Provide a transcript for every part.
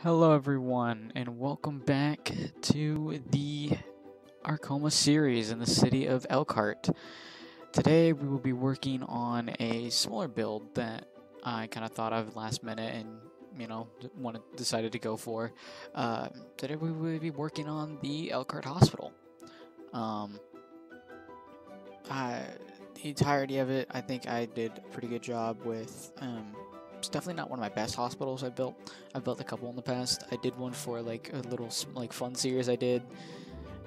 Hello everyone, and welcome back to the Arkoma series in the city of Elkhart. Today we will be working on a smaller build that I kind of thought of last minute and, decided to go for. Today we will be working on the Elkhart Hospital. The entirety of it, I think I did a pretty good job with. It's definitely not one of my best hospitals I've built. I've built a couple in the past. I did one for like a little fun series I did,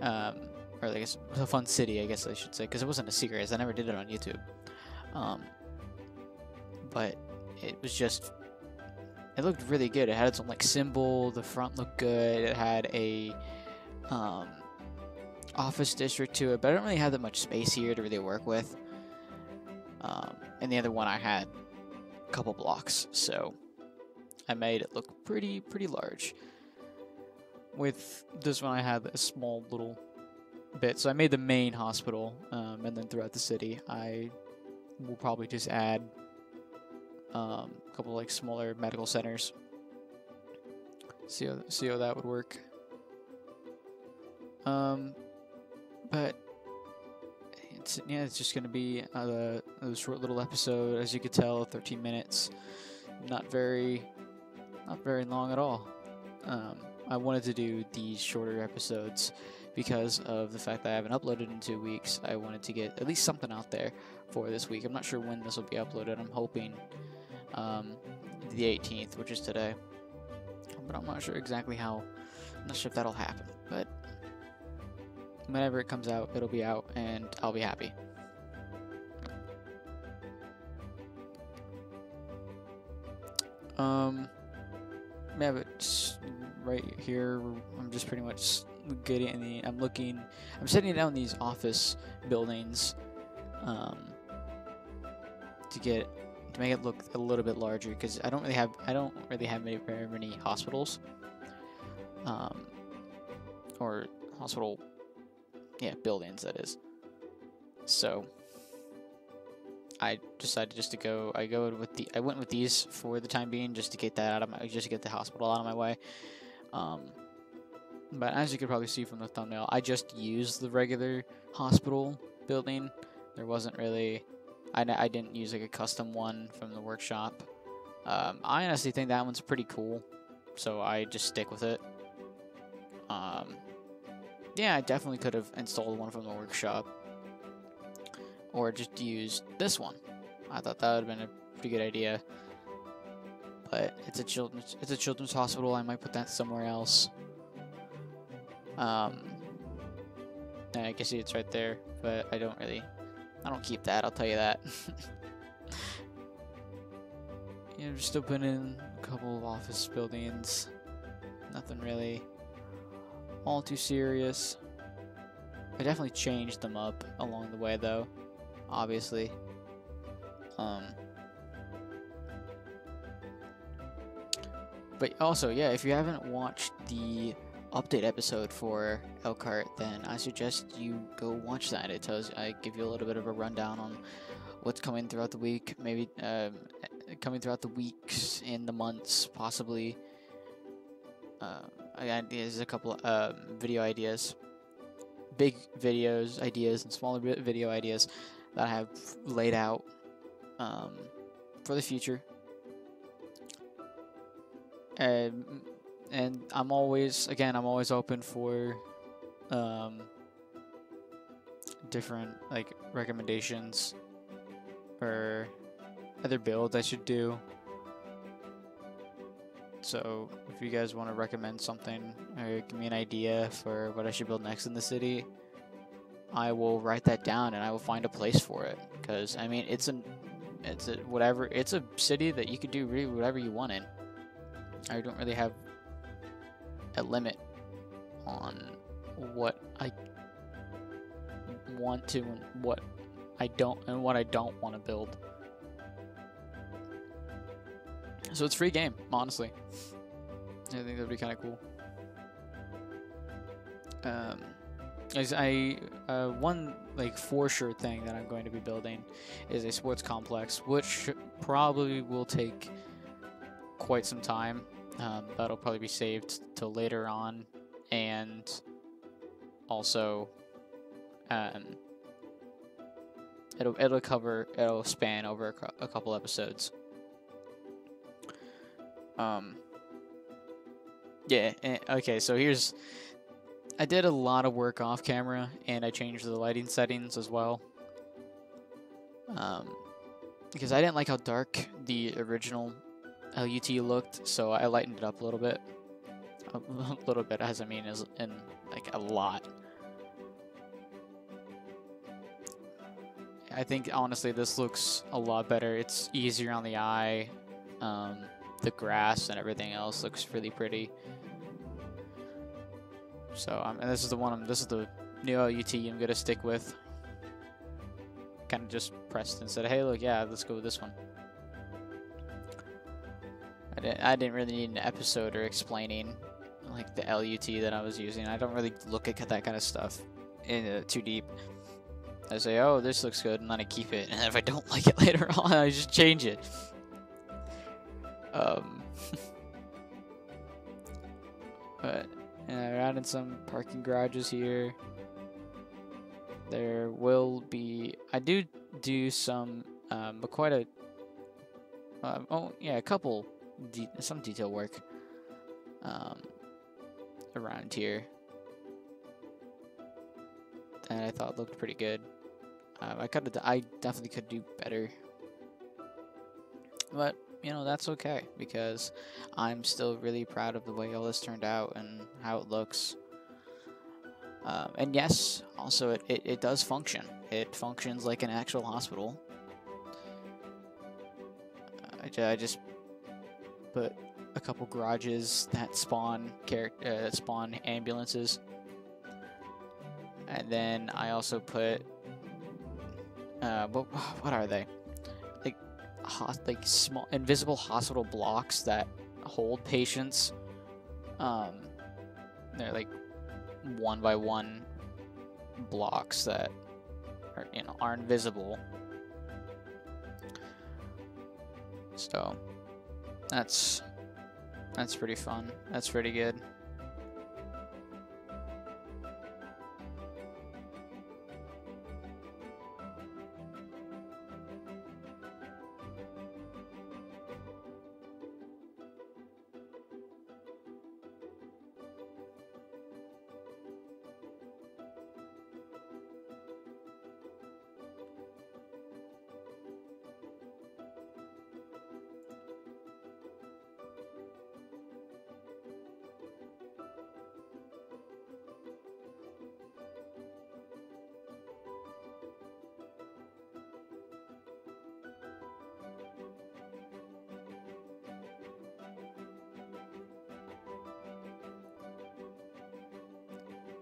or I guess a fun city, I guess I should say, because it wasn't a series. I never did it on YouTube. But it was just, it looked really good. It had its own like symbol. The front looked good. It had a office district to it, but I don't really have that much space here to really work with. And the other one I had couple blocks, so I made it look pretty large. With this one I had a small little bit, so I made the main hospital, and then throughout the city I will probably just add a couple like smaller medical centers. See how that would work. But it's just gonna be a short little episode. As you could tell, 13 minutes, not very long at all. I wanted to do these shorter episodes because of the fact that I haven't uploaded in 2 weeks. I wanted to get at least something out there for this week. I'm not sure when this will be uploaded. I'm hoping the 18th, which is today, but I'm not sure exactly how. I'm not sure if that'll happen, but whenever it comes out, it'll be out, and I'll be happy. Yeah, but just right here, I'm just pretty much getting the. I'm setting down these office buildings, to make it look a little bit larger, because I don't really have very many hospitals, or hospital. Yeah, buildings, that is. So I decided just to go. I went with these for the time being, just to get that just to get the hospital out of my way. But as you could probably see from the thumbnail, I just used the regular hospital building. There wasn't really. I didn't use like a custom one from the workshop. I honestly think that one's pretty cool, so I just stick with it. Yeah, I definitely could have installed one from the workshop, or just used this one. I thought that would have been a pretty good idea. But it's a children's hospital. I might put that somewhere else. I can see it's right there, but I don't keep that. I'll tell you that. Yeah, I'm just opening a couple of office buildings. Nothing really all too serious. I definitely changed them up along the way, though, obviously. But also, yeah, if you haven't watched the update episode for Elkhart, then I suggest you go watch that. I give you a little bit of a rundown on what's coming throughout the week, maybe coming throughout the weeks and the months, possibly. There's a couple video ideas, big videos ideas, and smaller video ideas that I have laid out for the future. And I'm always open for different like recommendations for other builds I should do. So if you guys want to recommend something or give me an idea for what I should build next in the city, I will write that down and I will find a place for it. Because I mean, it's a city that you could do really whatever you want in. I don't really have a limit on what I want to and what I don't want to build. So it's free game, honestly. I think that'd be kind of cool. One like for sure thing that I'm going to be building is a sports complex, which probably will take quite some time. That'll probably be saved till later on, and also it'll span over a couple episodes. Yeah. Okay. So I did a lot of work off camera, and I changed the lighting settings as well. Because I didn't like how dark the original LUT looked, so I lightened it up a little bit. A little bit, as I mean, is in like a lot. I think honestly this looks a lot better. It's easier on the eye. The grass and everything else looks really pretty. So and this is the new LUT I'm gonna stick with. Kind of just pressed and said, hey, look, yeah, let's go with this one. I didn't really need an episode or explaining like the LUT that I was using. I don't really look at that kind of stuff too deep. I say, oh, this looks good, and then I keep it. And if I don't like it later on, I just change it. But yeah, we're adding some parking garages here. There will be. I do some quite a. A couple some detail work around here that I thought looked pretty good. I definitely could do better, but you know, that's okay because I'm still really proud of the way all this turned out and how it looks. And yes, also it does function. It functions like an actual hospital. I just put a couple garages that spawn ambulances, and then I also put what are they? Like small invisible hospital blocks that hold patients. They're like 1x1 blocks that are invisible. So that's pretty fun. That's pretty good.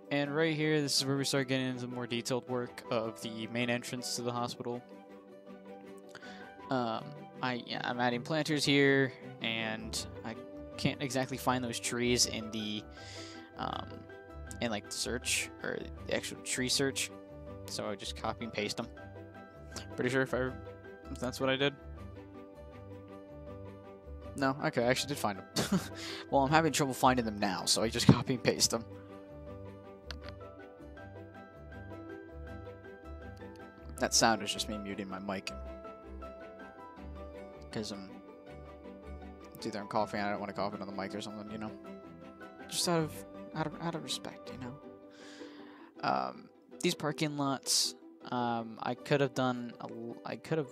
And right here, this is where we start getting into more detailed work of the main entrance to the hospital. I'm adding planters here, and I can't exactly find those trees in the like the search or the actual tree search, so I just copy and paste them. Pretty sure if that's what I did. No, okay, I actually did find them. Well, I'm having trouble finding them now, so I just copy and paste them. That sound is just me muting my mic. Because it's either I'm coughing and I don't want to cough into the mic or something, you know. Just out of respect, you know. These parking lots, I could have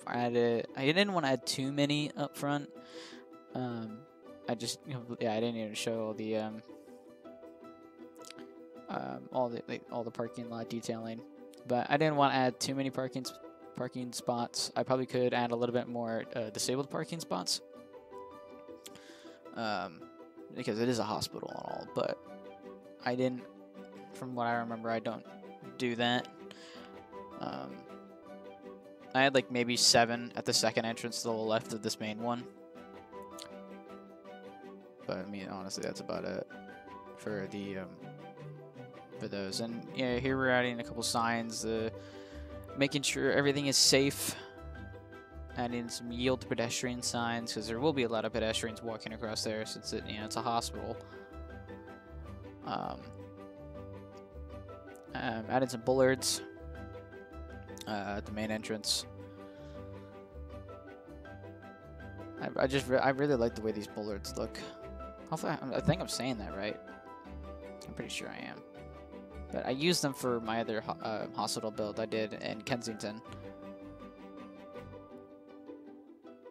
added. I didn't want to add too many up front. I didn't even show all the parking lot detailing. But I didn't want to add too many parking spots. I probably could add a little bit more disabled parking spots. Because it is a hospital and all, but I didn't, from what I remember, I don't do that. I had like maybe 7 at the second entrance to the left of this main one. But I mean, honestly, that's about it for the for those. And yeah, here we're adding a couple signs, making sure everything is safe. adding some yield pedestrian signs, because there will be a lot of pedestrians walking across there since it's a hospital. Added some bullards at the main entrance. I really like the way these bullards look. Hopefully, I think I'm saying that right. I'm pretty sure I am. But I used them for my other hospital build I did in Kensington.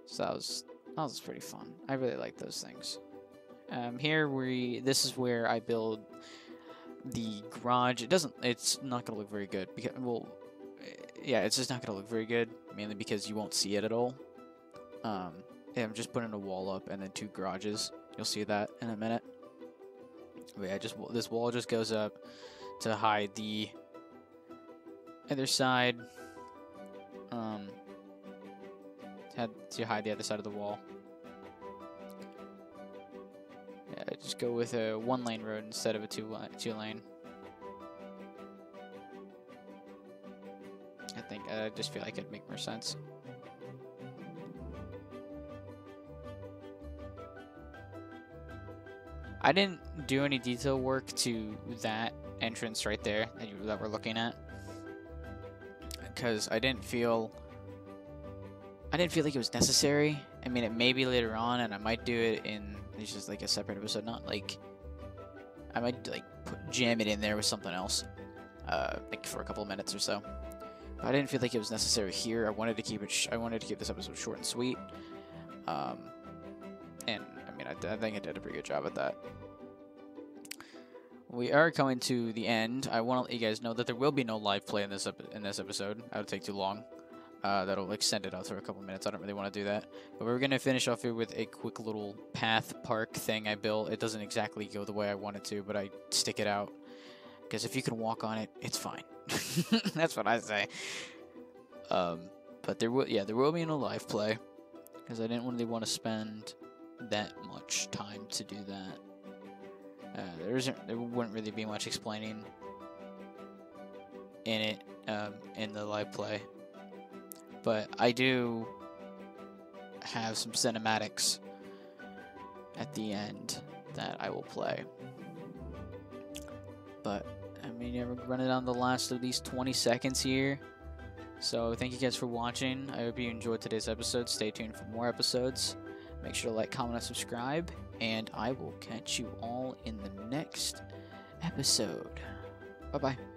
So that was pretty fun. I really like those things. This is where I build the garage. It's not gonna look very good because, well, yeah, it's just not gonna look very good, mainly because you won't see it at all. Yeah, I'm just putting a wall up and then 2 garages. You'll see that in a minute. But yeah, this wall just goes up to hide the other side. To hide the other side of the wall. Yeah, just go with a 1-lane road instead of a 2-lane. I just feel like it'd make more sense. I didn't do any detail work to that entrance right there that we're looking at, because I didn't feel like it was necessary. I mean, it may be later on, and I might do it in just like a separate episode. Not like I might like jam it in there with something else, like for a couple of minutes or so. But I didn't feel like it was necessary here. I wanted to keep it. I wanted to keep this episode short and sweet. And I mean, I think I did a pretty good job at that. We are coming to the end. I want to let you guys know that there will be no live play in this episode. That would take too long. That'll extend it out for a couple minutes. I don't really want to do that. But we're going to finish off here with a quick little path park thing I built. It doesn't exactly go the way I want it to, but I stick it out. Because if you can walk on it, it's fine. That's what I say. But there will be no live play. Because I didn't really want to spend that much time to do that. There wouldn't really be much explaining in it, in the live play. But I do have some cinematics at the end that I will play. But, I mean, yeah, we're running down the last of these 20 seconds here. So, thank you guys for watching. I hope you enjoyed today's episode. Stay tuned for more episodes. Make sure to like, comment, and subscribe. And I will catch you all in the next episode. Bye-bye.